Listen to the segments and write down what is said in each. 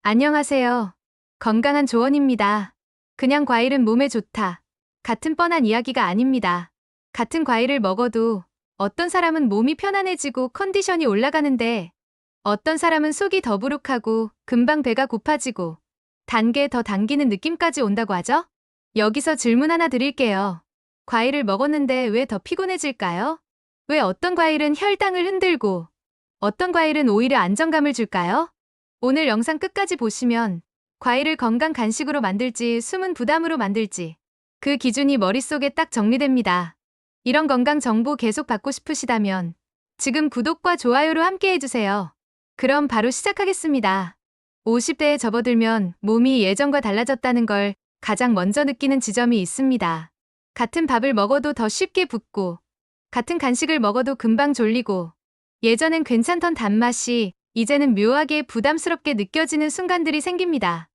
안녕하세요. 건강한 조언입니다. 그냥 과일은 몸에 좋다. 같은 뻔한 이야기가 아닙니다. 같은 과일을 먹어도 어떤 사람은 몸이 편안해지고 컨디션이 올라가는데 어떤 사람은 속이 더부룩하고 금방 배가 고파지고 단게 더 당기는 느낌까지 온다고 하죠? 여기서 질문 하나 드릴게요. 과일을 먹었는데 왜 더 피곤해질까요? 왜 어떤 과일은 혈당을 흔들고 어떤 과일은 오히려 안정감을 줄까요? 오늘 영상 끝까지 보시면 과일을 건강 간식으로 만들지 숨은 부담으로 만들지 그 기준이 머릿속에 딱 정리됩니다. 이런 건강 정보 계속 받고 싶으시다면 지금 구독과 좋아요로 함께 해주세요. 그럼 바로 시작하겠습니다. 50대에 접어들면 몸이 예전과 달라졌다는 걸 가장 먼저 느끼는 지점이 있습니다. 같은 밥을 먹어도 더 쉽게 붓고 같은 간식을 먹어도 금방 졸리고 예전엔 괜찮던 단맛이 이제는 묘하게 부담스럽게 느껴지는 순간들이 생깁니다.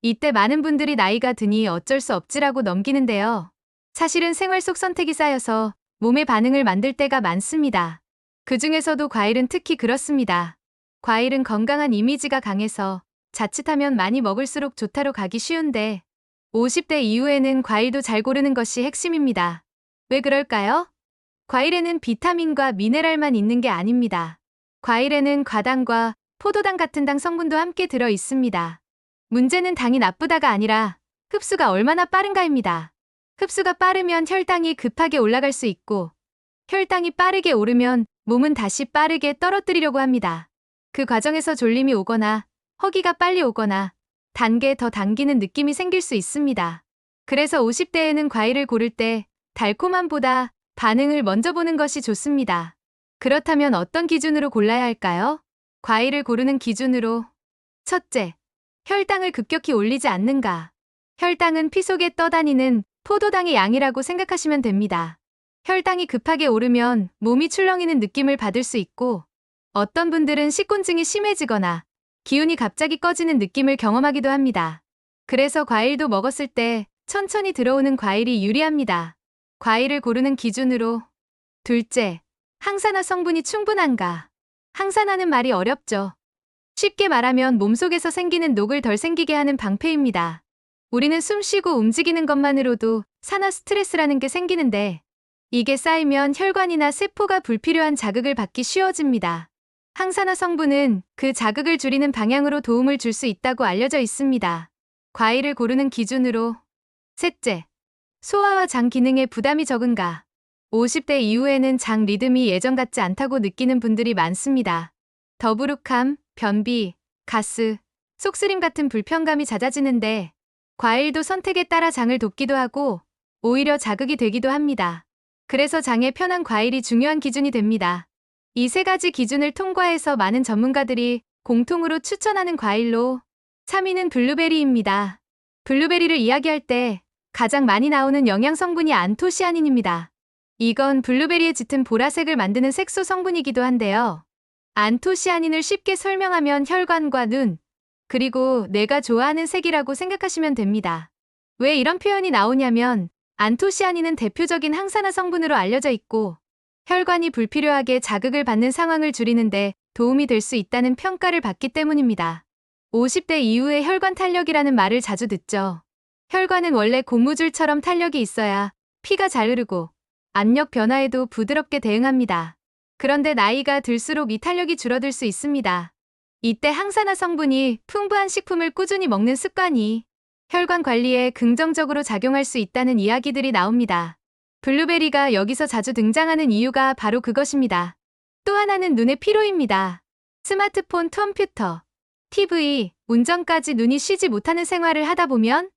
이때 많은 분들이 나이가 드니 어쩔 수 없지라고 넘기는데요. 사실은 생활 속 선택이 쌓여서 몸의 반응을 만들 때가 많습니다. 그 중에서도 과일은 특히 그렇습니다. 과일은 건강한 이미지가 강해서 자칫하면 많이 먹을수록 좋다로 가기 쉬운데 50대 이후에는 과일도 잘 고르는 것이 핵심입니다. 왜 그럴까요? 과일에는 비타민과 미네랄만 있는 게 아닙니다. 과일에는 과당과 포도당 같은 당 성분도 함께 들어 있습니다. 문제는 당이 나쁘다가 아니라 흡수가 얼마나 빠른가입니다. 흡수가 빠르면 혈당이 급하게 올라갈 수 있고 혈당이 빠르게 오르면 몸은 다시 빠르게 떨어뜨리려고 합니다. 그 과정에서 졸림이 오거나 허기가 빨리 오거나 단게 더 당기는 느낌이 생길 수 있습니다. 그래서 50대에는 과일을 고를 때 달콤함보다 반응을 먼저 보는 것이 좋습니다. 그렇다면 어떤 기준으로 골라야 할까요? 과일을 고르는 기준으로 첫째, 혈당을 급격히 올리지 않는가. 혈당은 피 속에 떠다니는 포도당의 양이라고 생각하시면 됩니다. 혈당이 급하게 오르면 몸이 출렁이는 느낌을 받을 수 있고 어떤 분들은 식곤증이 심해지거나 기운이 갑자기 꺼지는 느낌을 경험하기도 합니다. 그래서 과일도 먹었을 때 천천히 들어오는 과일이 유리합니다. 과일을 고르는 기준으로 둘째, 항산화 성분이 충분한가. 항산화는 말이 어렵죠. 쉽게 말하면 몸속에서 생기는 녹을 덜 생기게 하는 방패입니다. 우리는 숨 쉬고 움직이는 것만으로도 산화 스트레스라는 게 생기는데 이게 쌓이면 혈관이나 세포가 불필요한 자극을 받기 쉬워집니다. 항산화 성분은 그 자극을 줄이는 방향으로 도움을 줄 수 있다고 알려져 있습니다. 과일을 고르는 기준으로 셋째, 소화와 장 기능에 부담이 적은가. 50대 이후에는 장 리듬이 예전 같지 않다고 느끼는 분들이 많습니다. 더부룩함, 변비, 가스, 속쓰림 같은 불편감이 잦아지는데 과일도 선택에 따라 장을 돕기도 하고 오히려 자극이 되기도 합니다. 그래서 장에 편한 과일이 중요한 기준이 됩니다. 이 세 가지 기준을 통과해서 많은 전문가들이 공통으로 추천하는 과일로 3위는 블루베리입니다. 블루베리를 이야기할 때 가장 많이 나오는 영양 성분이 안토시아닌입니다. 이건 블루베리의 짙은 보라색을 만드는 색소 성분이기도 한데요. 안토시아닌을 쉽게 설명하면 혈관과 눈, 그리고 뇌가 좋아하는 색이라고 생각하시면 됩니다. 왜 이런 표현이 나오냐면 안토시아닌은 대표적인 항산화 성분으로 알려져 있고 혈관이 불필요하게 자극을 받는 상황을 줄이는데 도움이 될 수 있다는 평가를 받기 때문입니다. 50대 이후에 혈관 탄력이라는 말을 자주 듣죠. 혈관은 원래 고무줄처럼 탄력이 있어야 피가 잘 흐르고 압력 변화에도 부드럽게 대응합니다. 그런데 나이가 들수록 이 탄력이 줄어들 수 있습니다. 이때 항산화 성분이 풍부한 식품을 꾸준히 먹는 습관이 혈관 관리에 긍정적으로 작용할 수 있다는 이야기들이 나옵니다. 블루베리가 여기서 자주 등장하는 이유가 바로 그것입니다. 또 하나는 눈의 피로입니다. 스마트폰, 컴퓨터, TV, 운전까지 눈이 쉬지 못하는 생활을 하다 보면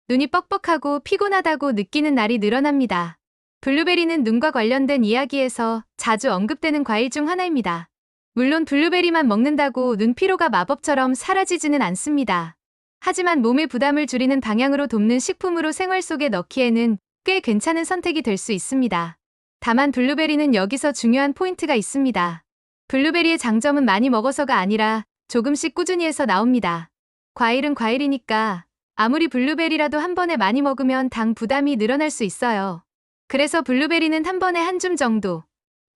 눈이 뻑뻑하고 피곤하다고 느끼는 날이 늘어납니다. 블루베리는 눈과 관련된 이야기에서 자주 언급되는 과일 중 하나입니다. 물론 블루베리만 먹는다고 눈 피로가 마법처럼 사라지지는 않습니다. 하지만 몸의 부담을 줄이는 방향으로 돕는 식품으로 생활 속에 넣기에는 꽤 괜찮은 선택이 될 수 있습니다. 다만 블루베리는 여기서 중요한 포인트가 있습니다. 블루베리의 장점은 많이 먹어서가 아니라 조금씩 꾸준히 해서 나옵니다. 과일은 과일이니까 아무리 블루베리라도 한 번에 많이 먹으면 당 부담이 늘어날 수 있어요. 그래서 블루베리는 한 번에 한 줌 정도,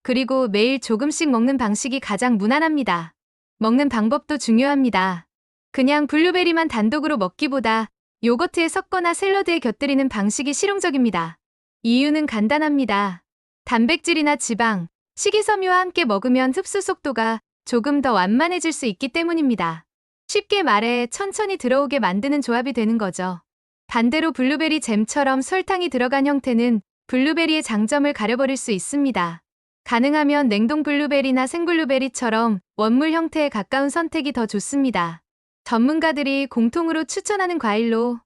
그리고 매일 조금씩 먹는 방식이 가장 무난합니다. 먹는 방법도 중요합니다. 그냥 블루베리만 단독으로 먹기보다 요거트에 섞거나 샐러드에 곁들이는 방식이 실용적입니다. 이유는 간단합니다. 단백질이나 지방, 식이섬유와 함께 먹으면 흡수 속도가 조금 더 완만해질 수 있기 때문입니다. 쉽게 말해 천천히 들어오게 만드는 조합이 되는 거죠. 반대로 블루베리 잼처럼 설탕이 들어간 형태는 블루베리의 장점을 가려버릴 수 있습니다. 가능하면 냉동 블루베리나 생블루베리처럼 원물 형태에 가까운 선택이 더 좋습니다. 전문가들이 공통으로 추천하는 과일로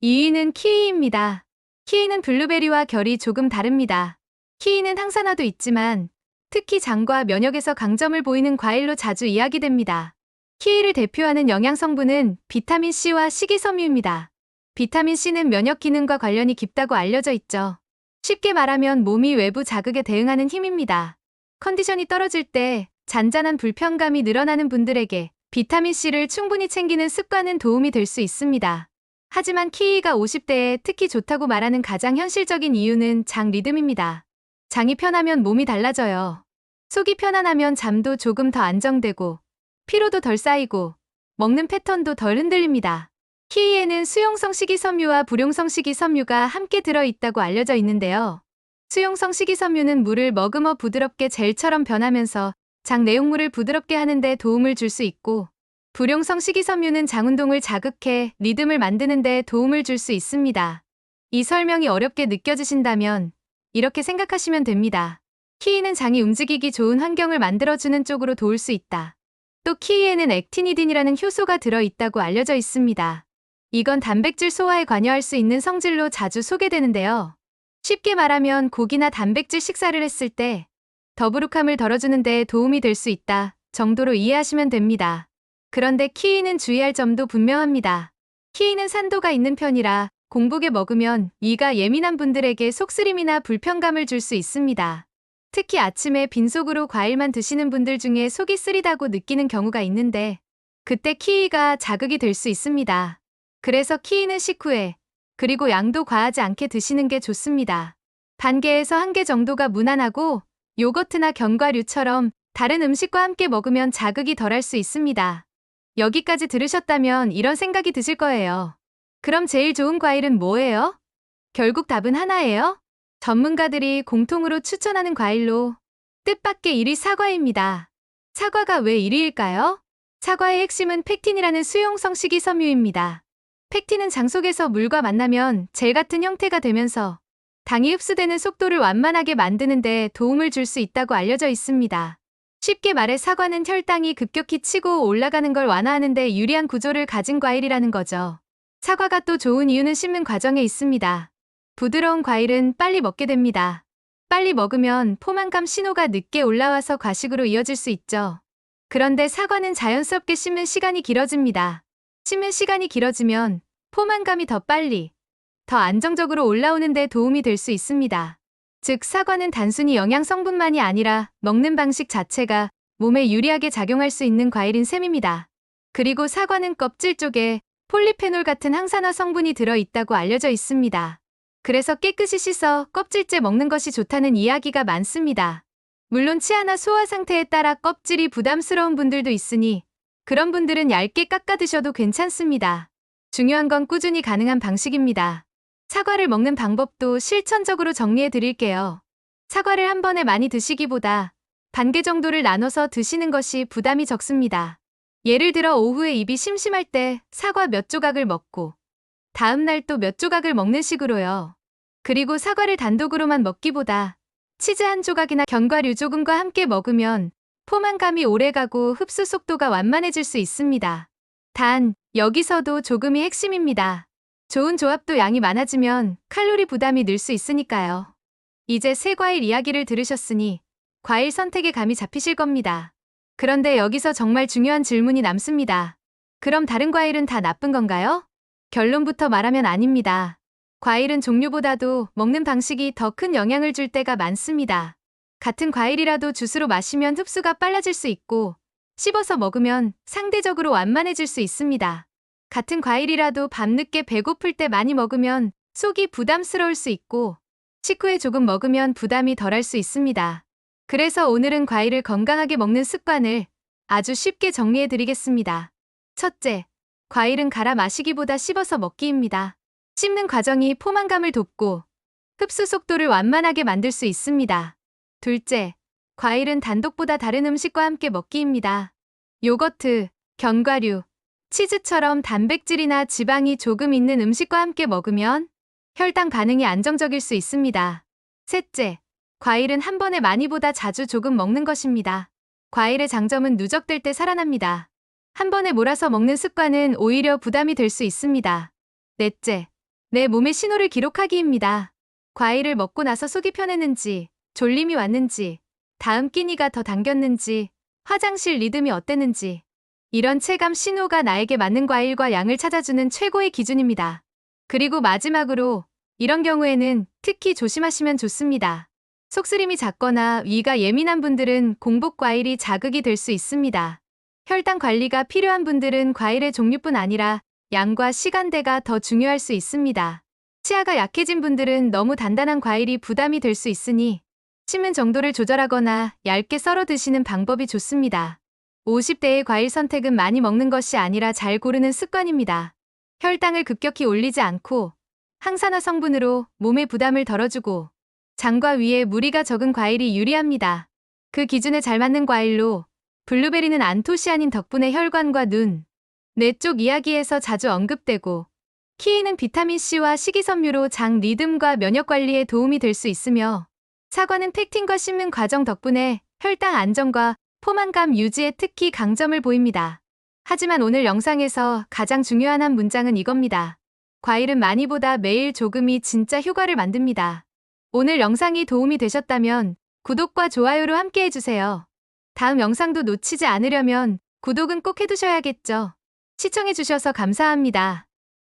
2위는 키위입니다. 키위는 블루베리와 결이 조금 다릅니다. 키위는 항산화도 있지만 특히 장과 면역에서 강점을 보이는 과일로 자주 이야기됩니다. 키위를 대표하는 영양 성분은 비타민C와 식이섬유입니다. 비타민C는 면역 기능과 관련이 깊다고 알려져 있죠. 쉽게 말하면 몸이 외부 자극에 대응하는 힘입니다. 컨디션이 떨어질 때 잔잔한 불편감이 늘어나는 분들에게 비타민C를 충분히 챙기는 습관은 도움이 될 수 있습니다. 하지만 키위가 50대에 특히 좋다고 말하는 가장 현실적인 이유는 장 리듬입니다. 장이 편하면 몸이 달라져요. 속이 편안하면 잠도 조금 더 안정되고 피로도 덜 쌓이고 먹는 패턴도 덜 흔들립니다. 키위에는 수용성 식이섬유와 불용성 식이섬유가 함께 들어있다고 알려져 있는데요. 수용성 식이섬유는 물을 머금어 부드럽게 젤처럼 변하면서 장 내용물을 부드럽게 하는 데 도움을 줄 수 있고, 불용성 식이섬유는 장 운동을 자극해 리듬을 만드는 데 도움을 줄 수 있습니다. 이 설명이 어렵게 느껴지신다면 이렇게 생각하시면 됩니다. 키위는 장이 움직이기 좋은 환경을 만들어주는 쪽으로 도울 수 있다. 또 키위에는 액티니딘이라는 효소가 들어있다고 알려져 있습니다. 이건 단백질 소화에 관여할 수 있는 성질로 자주 소개되는데요. 쉽게 말하면 고기나 단백질 식사를 했을 때 더부룩함을 덜어주는 데 도움이 될 수 있다 정도로 이해하시면 됩니다. 그런데 키위는 주의할 점도 분명합니다. 키위는 산도가 있는 편이라 공복에 먹으면 위가 예민한 분들에게 속쓰림이나 불편감을 줄 수 있습니다. 특히 아침에 빈속으로 과일만 드시는 분들 중에 속이 쓰리다고 느끼는 경우가 있는데 그때 키위가 자극이 될 수 있습니다. 그래서 키위는 식후에 그리고 양도 과하지 않게 드시는 게 좋습니다. 반 개에서 1개 정도가 무난하고 요거트나 견과류처럼 다른 음식과 함께 먹으면 자극이 덜할 수 있습니다. 여기까지 들으셨다면 이런 생각이 드실 거예요. 그럼 제일 좋은 과일은 뭐예요? 결국 답은 하나예요. 전문가들이 공통으로 추천하는 과일로 뜻밖의 1위 사과입니다. 사과가 왜 1위일까요? 사과의 핵심은 펙틴이라는 수용성 식이섬유입니다. 펙틴은 장 속에서 물과 만나면 젤 같은 형태가 되면서 당이 흡수되는 속도를 완만하게 만드는 데 도움을 줄 수 있다고 알려져 있습니다. 쉽게 말해 사과는 혈당이 급격히 치고 올라가는 걸 완화하는 데 유리한 구조를 가진 과일이라는 거죠. 사과가 또 좋은 이유는 씹는 과정에 있습니다. 부드러운 과일은 빨리 먹게 됩니다. 빨리 먹으면 포만감 신호가 늦게 올라와서 과식으로 이어질 수 있죠. 그런데 사과는 자연스럽게 씹는 시간이 길어집니다. 씹는 시간이 길어지면 포만감이 더 빨리, 더 안정적으로 올라오는 데 도움이 될 수 있습니다. 즉 사과는 단순히 영양 성분만이 아니라 먹는 방식 자체가 몸에 유리하게 작용할 수 있는 과일인 셈입니다. 그리고 사과는 껍질 쪽에 폴리페놀 같은 항산화 성분이 들어있다고 알려져 있습니다. 그래서 깨끗이 씻어 껍질째 먹는 것이 좋다는 이야기가 많습니다. 물론 치아나 소화 상태에 따라 껍질이 부담스러운 분들도 있으니 그런 분들은 얇게 깎아 드셔도 괜찮습니다. 중요한 건 꾸준히 가능한 방식입니다. 사과를 먹는 방법도 실천적으로 정리해 드릴게요. 사과를 한 번에 많이 드시기보다 반 개 정도를 나눠서 드시는 것이 부담이 적습니다. 예를 들어 오후에 입이 심심할 때 사과 몇 조각을 먹고 다음 날 또 몇 조각을 먹는 식으로요. 그리고 사과를 단독으로만 먹기보다 치즈 한 조각이나 견과류 조금과 함께 먹으면 포만감이 오래가고 흡수 속도가 완만해질 수 있습니다. 단, 여기서도 조금이 핵심입니다. 좋은 조합도 양이 많아지면 칼로리 부담이 늘 수 있으니까요. 이제 새 과일 이야기를 들으셨으니 과일 선택에 감이 잡히실 겁니다. 그런데 여기서 정말 중요한 질문이 남습니다. 그럼 다른 과일은 다 나쁜 건가요? 결론부터 말하면 아닙니다. 과일은 종류보다도 먹는 방식이 더 큰 영향을 줄 때가 많습니다. 같은 과일이라도 주스로 마시면 흡수가 빨라질 수 있고 씹어서 먹으면 상대적으로 완만해질 수 있습니다. 같은 과일이라도 밤늦게 배고플 때 많이 먹으면 속이 부담스러울 수 있고 식후에 조금 먹으면 부담이 덜할 수 있습니다. 그래서 오늘은 과일을 건강하게 먹는 습관을 아주 쉽게 정리해 드리겠습니다. 첫째, 과일은 갈아 마시기보다 씹어서 먹기입니다. 씹는 과정이 포만감을 돕고 흡수 속도를 완만하게 만들 수 있습니다. 둘째, 과일은 단독보다 다른 음식과 함께 먹기입니다. 요거트, 견과류, 치즈처럼 단백질이나 지방이 조금 있는 음식과 함께 먹으면 혈당 반응이 안정적일 수 있습니다. 셋째, 과일은 한 번에 많이보다 자주 조금 먹는 것입니다. 과일의 장점은 누적될 때 살아납니다. 한 번에 몰아서 먹는 습관은 오히려 부담이 될 수 있습니다. 넷째, 내 몸의 신호를 기록하기입니다. 과일을 먹고 나서 속이 편했는지, 졸림이 왔는지, 다음 끼니가 더 당겼는지, 화장실 리듬이 어땠는지, 이런 체감 신호가 나에게 맞는 과일과 양을 찾아주는 최고의 기준입니다. 그리고 마지막으로, 이런 경우에는 특히 조심하시면 좋습니다. 속쓰림이 작거나 위가 예민한 분들은 공복 과일이 자극이 될 수 있습니다. 혈당 관리가 필요한 분들은 과일의 종류뿐 아니라 양과 시간대가 더 중요할 수 있습니다. 치아가 약해진 분들은 너무 단단한 과일이 부담이 될 수 있으니 씹는 정도를 조절하거나 얇게 썰어 드시는 방법이 좋습니다. 50대의 과일 선택은 많이 먹는 것이 아니라 잘 고르는 습관입니다. 혈당을 급격히 올리지 않고 항산화 성분으로 몸의 부담을 덜어주고 장과 위에 무리가 적은 과일이 유리합니다. 그 기준에 잘 맞는 과일로 블루베리는 안토시아닌 덕분에 혈관과 눈, 뇌 쪽 이야기에서 자주 언급되고 키위는 비타민C와 식이섬유로 장 리듬과 면역 관리에 도움이 될 수 있으며 사과는 팩틴과 씹는 과정 덕분에 혈당 안정과 포만감 유지에 특히 강점을 보입니다. 하지만 오늘 영상에서 가장 중요한 한 문장은 이겁니다. 과일은 많이보다 매일 조금이 진짜 효과를 만듭니다. 오늘 영상이 도움이 되셨다면 구독과 좋아요로 함께 해주세요. 다음 영상도 놓치지 않으려면 구독은 꼭 해두셔야겠죠. 시청해주셔서 감사합니다.